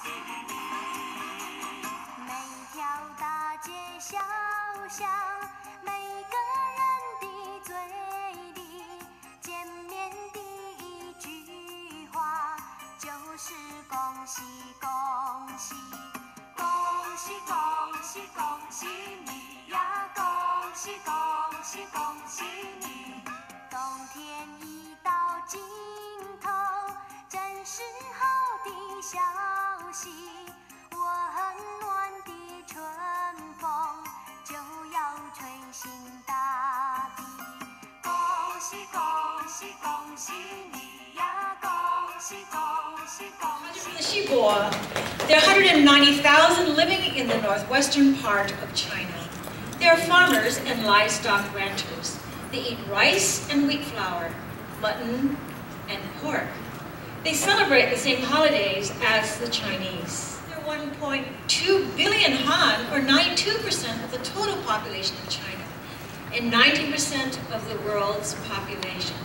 每条大街小巷，每个人的嘴里，见面第一句话就是恭喜恭喜，恭喜恭喜恭喜你呀，恭喜恭喜恭喜你。冬天一到尽头，真是好的消息，温暖的春风就要吹醒大地。恭喜恭喜恭喜你呀，恭喜恭喜恭喜。The Xibor, there are 190,000 living in the northwestern part of China. They are farmers and livestock ranchers. They eat rice and wheat flour, mutton and pork. They celebrate the same holidays as the Chinese. There are 1.2 billion Han, or 92% of the total population of China, and 90% of the world's population.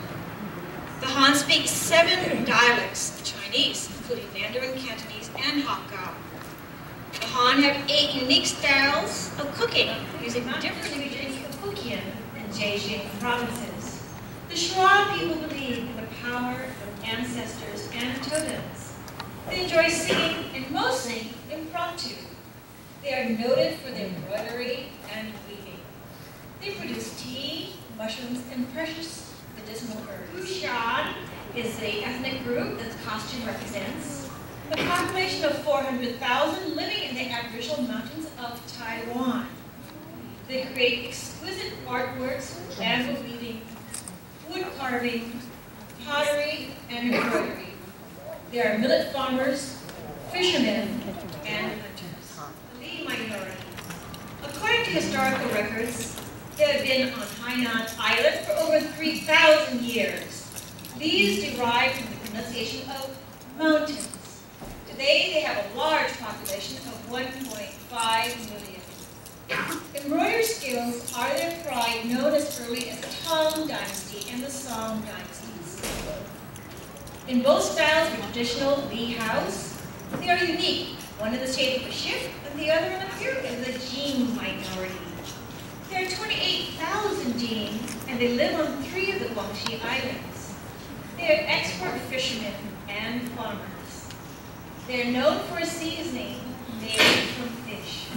The Han speak 7 dialects of Chinese, including Mandarin, Cantonese, and Hakka. The Han have 8 unique styles of cooking, using different regions of Fujian and Zhejiang provinces. The Sichuan people believe in the power of ancestors and totems. They enjoy singing and mostly impromptu. They are noted for their embroidery and weaving. They produce tea, mushrooms, and precious medicinal herbs. Hunan is the ethnic group that the costume represents. The population of 400,000 living in the Aboriginal mountains of Taiwan. They create exquisite artworks, bamboo weaving, wood carving, pottery, and embroidery. They are millet farmers, fishermen, and hunters. The minority. According to historical records, they have been on Hainan Island for over 3,000 years. These derive from the pronunciation of mountains. Today, they have a large population of 1.5 million. Embroidery skills are their pride, known as early as the Tang Dynasty and the Song dynasties. In both styles of traditional Li house, they are unique, one in the state of Guizhou and the other in the period of the Jin minority. There are 28,000 Jin, and they live on 3 of the Guangxi islands. They are expert fishermen and farmers. They are known for a seasoning made from fish.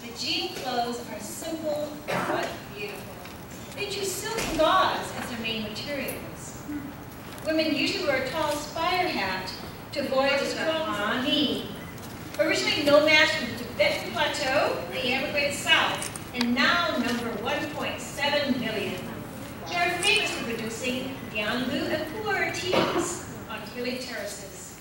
The Jin clothes are simple but beautiful. They choose silk and gauze as their main materials. Women usually wear a tall spire hat to avoid the strong heat. Originally nomads from the Tibetan plateau, they emigrated south and now number 1.7 million. They are famous for producing Gansu and pu'er teas on hilly terraces.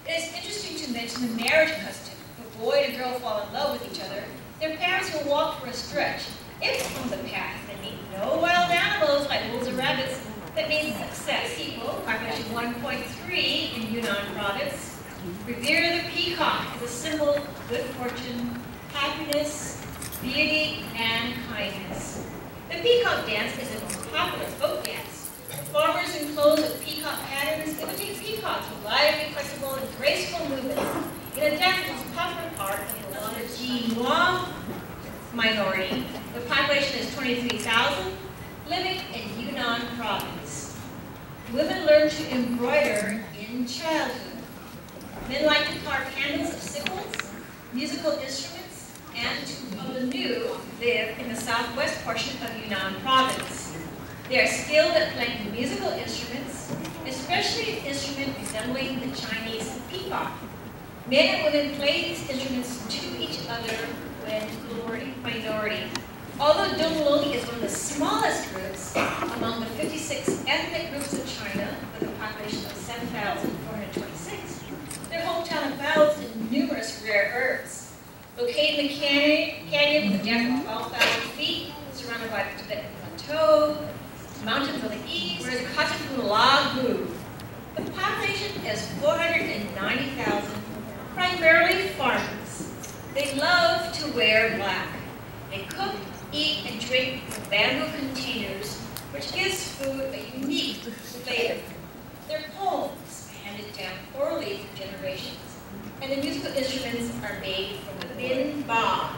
It is interesting to mention the marriage custom. If a boy and a girl fall in love with each other, their parents will walk for a stretch. If on the path they meet no wild animals like wolves or rabbits, that means success. People, population 1.3 in Yunan province, revere the peacock as a symbol of good fortune, happiness, beauty, and kindness. The peacock dance is the most popular folk dance. Farmers in clothes with peacock patterns imitate peacocks with lively, flexible, and graceful movements in a dance that is popular part of the beloved Yunan minority. The population is 23,000, living in Yunan province. Women learn to embroider in childhood. Men like to carve handles of sickles, musical instruments, and of the new live in the southwest portion of Yunan province. They are skilled at playing musical instruments, especially an instrument resembling the Chinese peacock. Men and women play these instruments to each other when minority. Although Donglong is one of the smallest groups among the 56 ethnic groups of China, with a population of 7,426, their hometown abounds in numerous rare herbs. Located in the canyon with a depth of 12,000 feet, surrounded by the Tibetan plateau, mountains on the east, where the Kazakhstan grew. The population is 490,000, primarily farmers. They love to wear black. They cook, eat, and drink from bamboo containers, which gives food a unique flavor. Their poems, handed down orally for generations, and the musical instruments are made from the Min Ba.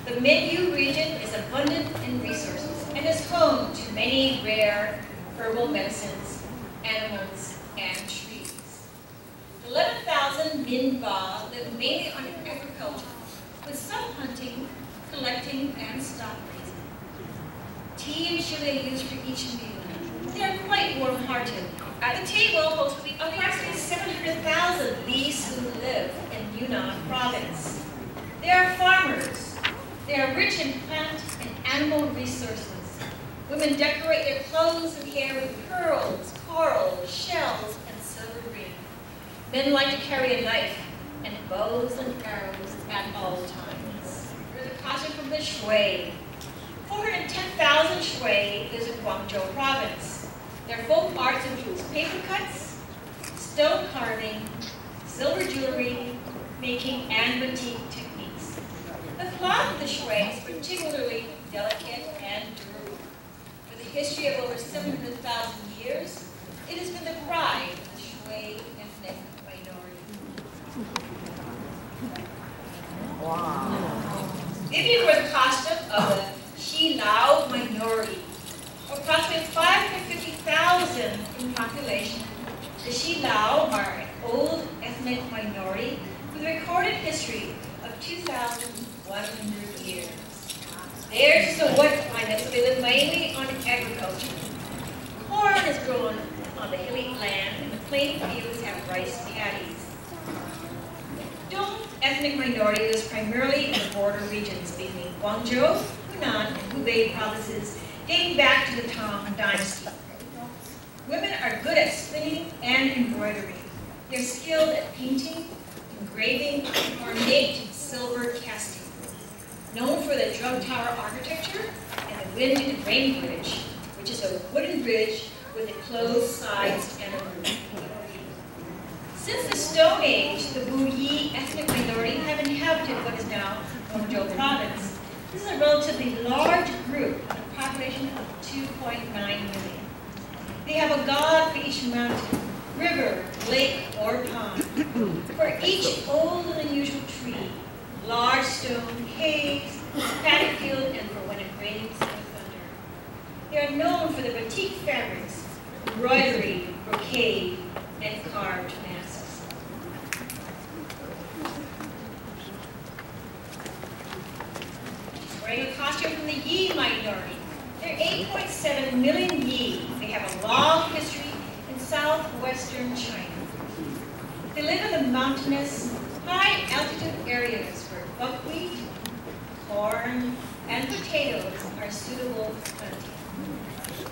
The Minyu region is abundant in resources and is home to many rare herbal medicines, animals, and trees. 11,000 Min Ba live mainly on agriculture, with some hunting, collecting, and stock raising. Tea and sugar are used for each meal. They are quite warm-hearted. At the table host will be approximately 700,000 Lis who live in Yunnan Province. They are farmers. They are rich in plant and animal resources. Women decorate their clothes and hair with pearls, coral, shells, and silver ring. Men like to carry a knife and bows and arrows at all times. There's a costume from the Shui. 410,000 Shui lives in Guangzhou Province. Their folk arts includes paper cuts, stone carving, silver jewelry making, and batik techniques. The cloth of the Shui is particularly delicate and durable. For the history of over 700,000 years, it has been the pride of the Shui ethnic minority. Wow. Vivian wore the costume of the Xi Lao minority. Approximately 550,000 in population, the Xi Lao are an old ethnic minority with a recorded history of 2,100 years. Theirs is a wet climate, so they live mainly on agriculture. Corn is grown on the hilly land, and the plain fields have rice paddies. Dong ethnic minority lives primarily in the border regions between Guangzhou, Hunan, and Hubei provinces, dating back to the Tang Dynasty. Women are good at spinning and embroidery. They're skilled at painting, engraving, ornate silver casting. Known for the Drug Tower architecture and the Wind and Rain Bridge, which is a wooden bridge with closed sides and a roof. Since the Stone Age, the Wuyi ethnic minority have inhabited what is now Guangzhou Province. This is a relatively large group with a population of 2.9 million. They have a god for each mountain, river, lake, or pond. For each old and unusual tree, large stone, caves, paddock field, and for when it rains or thunder. They are known for the batik fabrics, embroidery, brocade, and carved masks. Wearing a costume from the Yi minority. There are 8.7 million Yi. They have a long history in southwestern China. They live in the mountainous, high-altitude areas where buckwheat, corn, and potatoes are suitable for planting.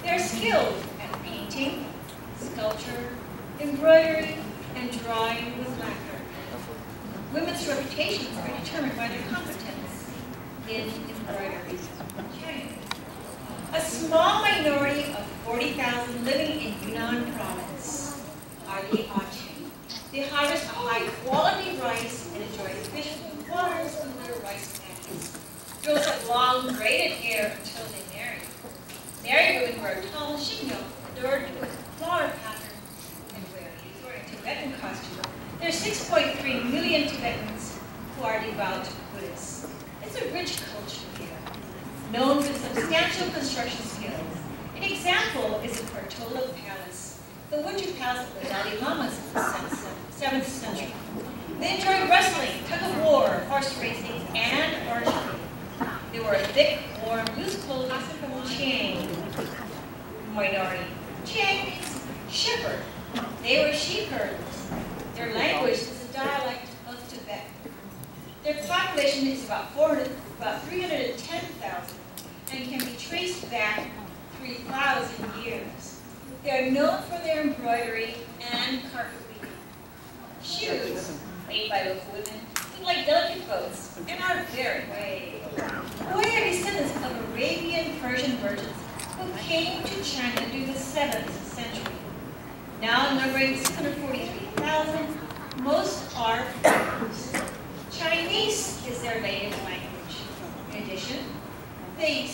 They are skilled at painting, sculpture, embroidery, and drawing with lacquer. Women's reputations are determined by their competence in embroidery. A small minority of 40,000 living in Yunan Province are the Ache. They harvest high-quality rice and enjoy fish and waters from their rice paddies. Girls have long braided hair until they marry. Married women wear tall chignon adorned with flower pattern and wear a Tibetan costume. There are 6.3 million Tibetans who are devout Buddhists. It's a rich culture here, known for substantial construction skills. An example is the Portola Palace, the winter palace of the Dalai Lamas in the 7th century. They enjoy wrestling, tug-of-war, horse racing, and archery. They wore thick, warm, loose clothing from Chiang minority. Chiang means shepherd. They were sheep herders. Their language is a dialect of Tibet. Their population is about 310,000 and can be traced back 3,000 years. They are known for their embroidery and carpet weaving. Shoes made by local women look like delicate boats and are very way. We are descendants of Arabian Persian merchants who came to China during the 7th century. Now numbering 643,000, most are foreigners. Chinese is their native language. In addition, they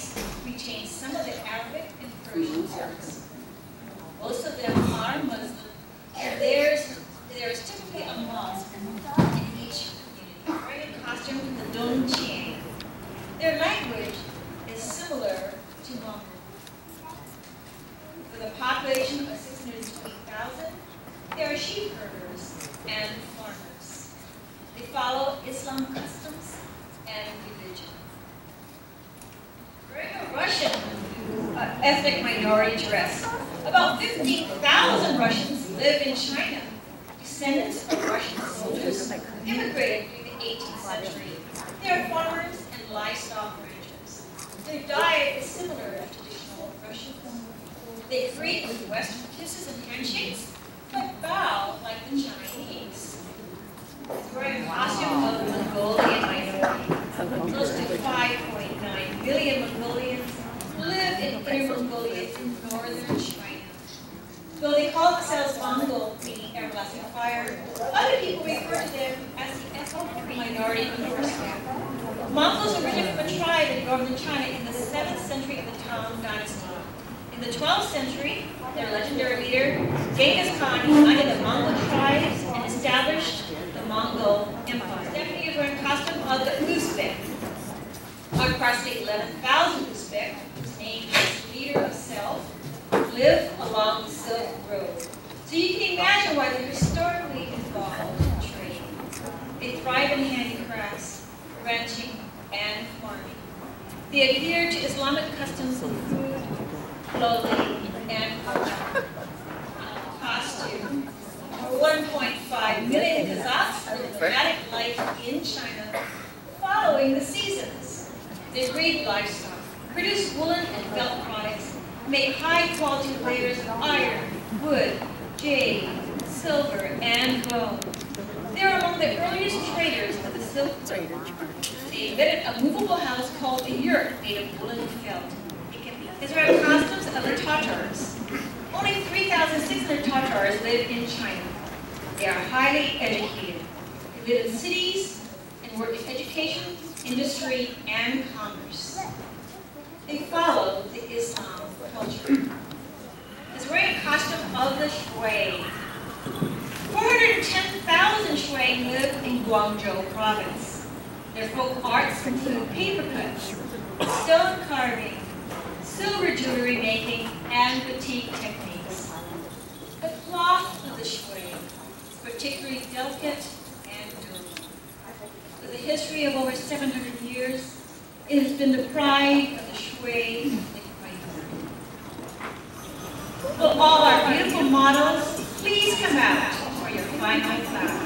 retain some of the Arabic and Persian words. Most of them are Muslim, and there is typically a mosque in each follow Islam customs and religion. Wearing a Russian ethnic minority dress, about 15,000 Russians live in China. Descendants of Russian soldiers immigrated through the 18th century. They are farmers and livestock ranchers. Their diet is similar to traditional Russian. They greet with Western kisses and handshakes, but bow like the Chinese. Wearing a costume of the Mongolian minority. Close to 5.9 million Mongolians live in Inner Mongolia in northern China. Though they call themselves Mongol, meaning everlasting fire, other people refer to them as the ethnic minority of North. Mongols originated from a tribe in northern China in the 7th century of the Tang Dynasty. In the 12th century, their legendary leader, Genghis Khan, united the Mongol tribes and established the Mongol Empire. Stephanie is wearing a costume of the Uzbek. Approximately 11,000 Uzbek, whose name is leader of self, live along the Silk Road. So you can imagine why they're historically involved in trade. They thrive in handicrafts, ranching, and farming. They adhere to Islamic customs in food, clothing, and costume. Over 1.5 million Kazakhs live a nomadic life in China, following the seasons. They breed livestock, produce woolen and felt products, make high-quality layers of iron, wood, jade, silver, and bone. They are among the earliest traders of the Silk Road. They invented a movable house called a yurt made of woolen felt. These are customs of the Tatars. Only 3,600 Tatars live in China. They are highly educated. They live in cities and work in education, industry, and commerce. They follow the Islam culture. Is wearing a costume of the Shui. 410,000 Shui live in Guangzhou Province. Their folk arts include paper cuts, stone carving, silver jewelry making, and batik techniques. The cloth of the Shui is particularly delicate and durable. With a history of over 700 years, it has been the pride of the Shui. Will all our beautiful models please come out for your final bow?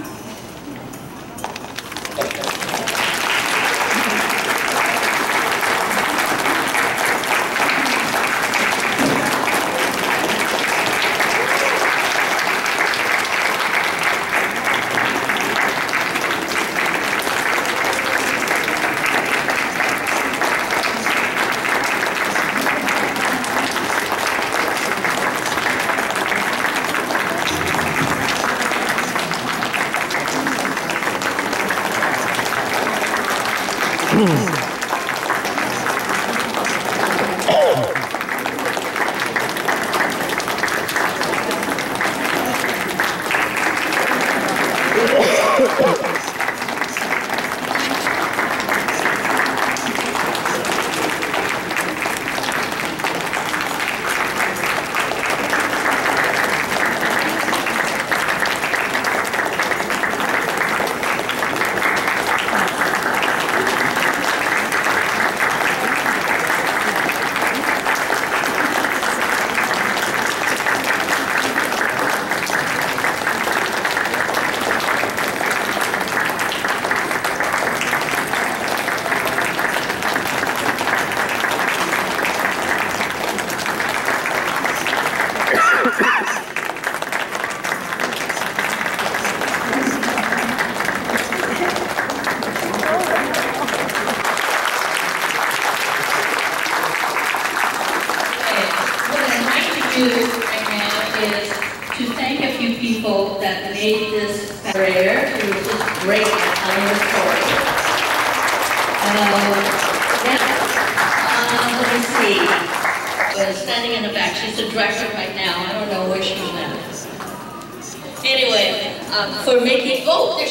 That made this rare. It was just great at telling the story. Let me see. Standing in the back. She's the director right now. I don't know where she's at. Anyway, for making, there's